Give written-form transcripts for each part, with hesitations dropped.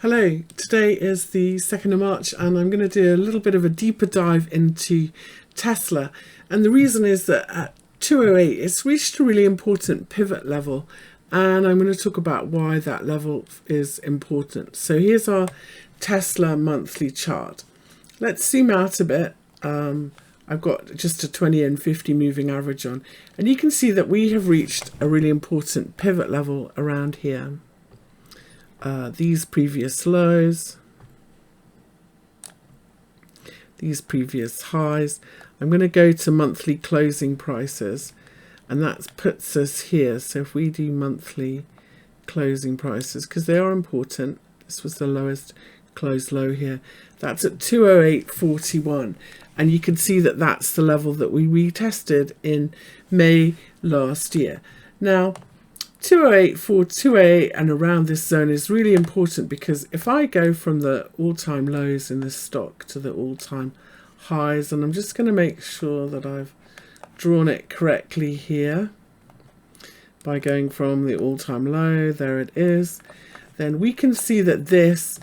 Hello, today is the 2nd of March and I'm going to do a little bit of a deeper dive into Tesla. And the reason is that at 208 it's reached a really important pivot level, and I'm going to talk about why that level is important. So here's our Tesla monthly chart. Let's zoom out a bit. I've got just a 20 and 50 moving average on, and you can see that we have reached a really important pivot level around here. These previous lows, these previous highs. I'm going to go to monthly closing prices, and that puts us here. So if we do monthly closing prices, because they are important, this was the lowest closed low here, that's at 208.41, and you can see that that's the level that we retested in May last year. Now 208 and around this zone is really important, because if I go from the all-time lows in this stock to the all-time highs, and I'm just going to make sure that I've drawn it correctly here by going from the all-time low, there it is, then we can see that this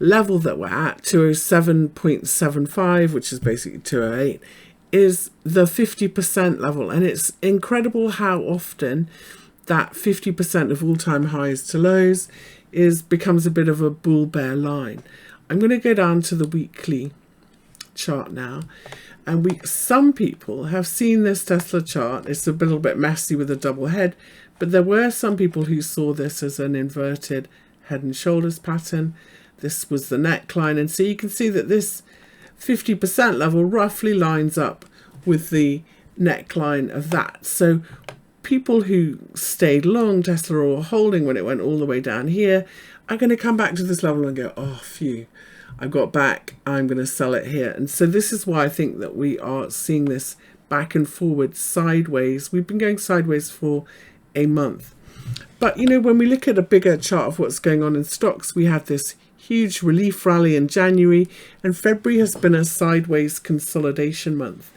level that we're at, 207.75, which is basically 208, is the 50% level. And it's incredible how often that 50% of all-time highs to lows becomes a bit of a bull-bear line. I'm going to go down to the weekly chart now, and some people have seen this Tesla chart. It's a little bit messy with a double head, but there were some people who saw this as an inverted head and shoulders pattern. This was the neckline, and so you can see that this 50% level roughly lines up with the neckline of that. So people who stayed long Tesla or holding when it went all the way down here are going to come back to this level and go, oh phew, I got back, I'm going to sell it here. And so this is why I think that we are seeing this back and forward sideways. We've been going sideways for a month. But you know, when we look at a bigger chart of what's going on in stocks, we had this huge relief rally in January, and February has been a sideways consolidation month.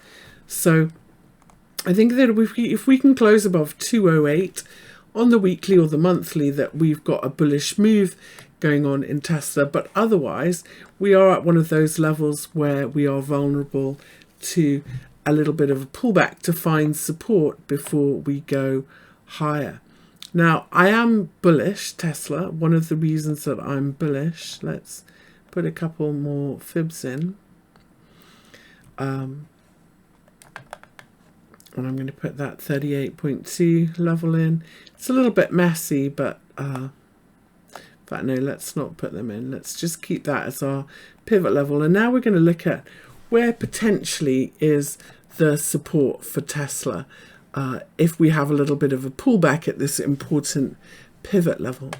So I think that if we can close above 208 on the weekly or the monthly, that we've got a bullish move going on in Tesla. But otherwise, we are at one of those levels where we are vulnerable to a little bit of a pullback to find support before we go higher. Now, I am bullish Tesla. One of the reasons that I'm bullish, let's put a couple more fibs in. And I'm going to put that 38.2 level in. It's a little bit messy, but no, let's not put them in. Let's just keep that as our pivot level. And now we're going to look at where potentially is the support for Tesla if we have a little bit of a pullback at this important pivot level.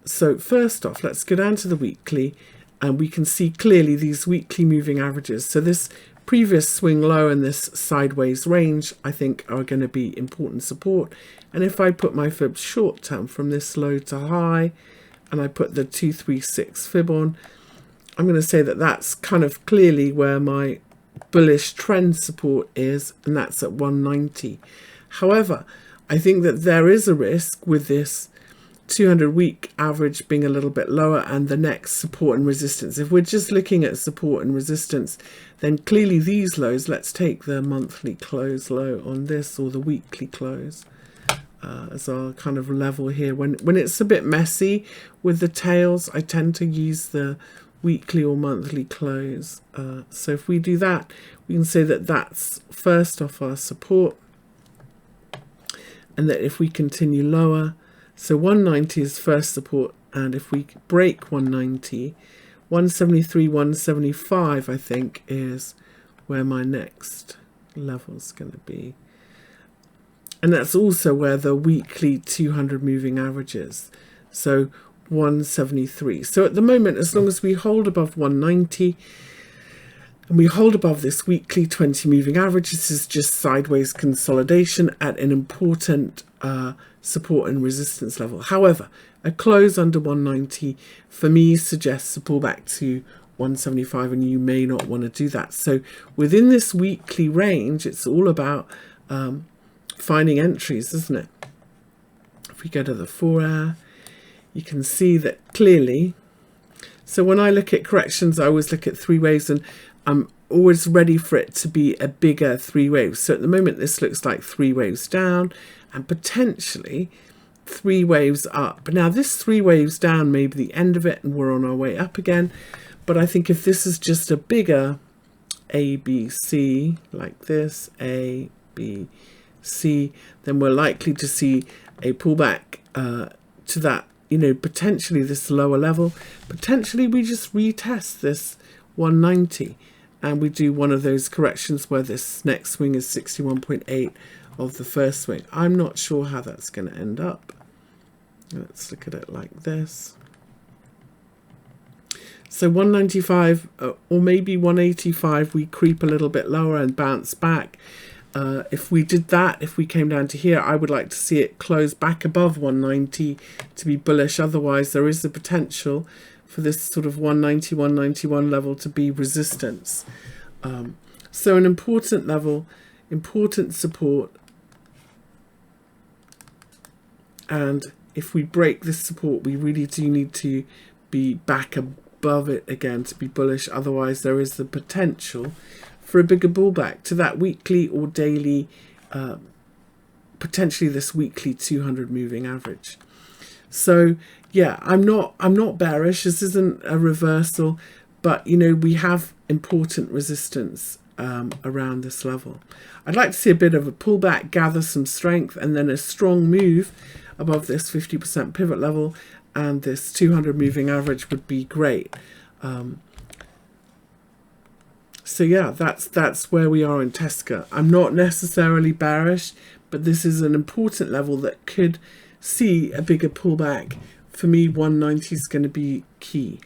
So first off, let's go down to the weekly, and we can see clearly these weekly moving averages. So this previous swing low and this sideways range, I think, are going to be important support. And if I put my fib short term from this low to high, and I put the 236 fib on, I'm going to say that that's kind of clearly where my bullish trend support is, and that's at 190. However, I think that there is a risk with this 200-week average being a little bit lower and the next support and resistance. If we're just looking at support and resistance, then clearly these lows, let's take the monthly close low on this, or the weekly close as our kind of level here. When it's a bit messy with the tails, I tend to use the weekly or monthly close. So if we do that, we can say that that's first off our support, and that if we continue lower, so 190 is first support, and if we break 190, 173, 175, I think, is where my next level is going to be. And that's also where the weekly 200 moving average is. So 173. So at the moment, as long as we hold above 190 and we hold above this weekly 20 moving average, this is just sideways consolidation at an important support and resistance level. However, a close under 190 for me suggests a pullback to 175, and you may not want to do that. So within this weekly range, it's all about finding entries, isn't it? If we go to the 4 hour, you can see that clearly. So when I look at corrections, I always look at 3 waves, and I'm always ready for it to be a bigger 3 waves. So at the moment, this looks like 3 waves down and potentially 3 waves up. But now this 3 waves down may be the end of it and we're on our way up again. But I think if this is just a bigger A, B, C, like this, A, B, C, then we're likely to see a pullback to that, you know, potentially this lower level. Potentially we just retest this 190 and we do one of those corrections where this next swing is 61.8 of the first swing. I'm not sure how that's going to end up. Let's look at it like this. So 195 or maybe 185, we creep a little bit lower and bounce back. If we did that, if we came down to here, I would like to see it close back above 190 to be bullish. Otherwise, there is the potential for this sort of 190, 191 level to be resistance. So an important level, important support. And if we break this support, we really do need to be back above it again to be bullish. Otherwise, there is the potential for a bigger pullback to that weekly or daily, potentially this weekly 200 moving average. So yeah, I'm not bearish. This isn't a reversal, but you know, we have important resistance around this level. I'd like to see a bit of a pullback, gather some strength, and then a strong move above this 50% pivot level, and this 200 moving average would be great. So yeah, that's where we are in Tesca. I'm not necessarily bearish, but this is an important level that could see a bigger pullback. For me, 190 is going to be key.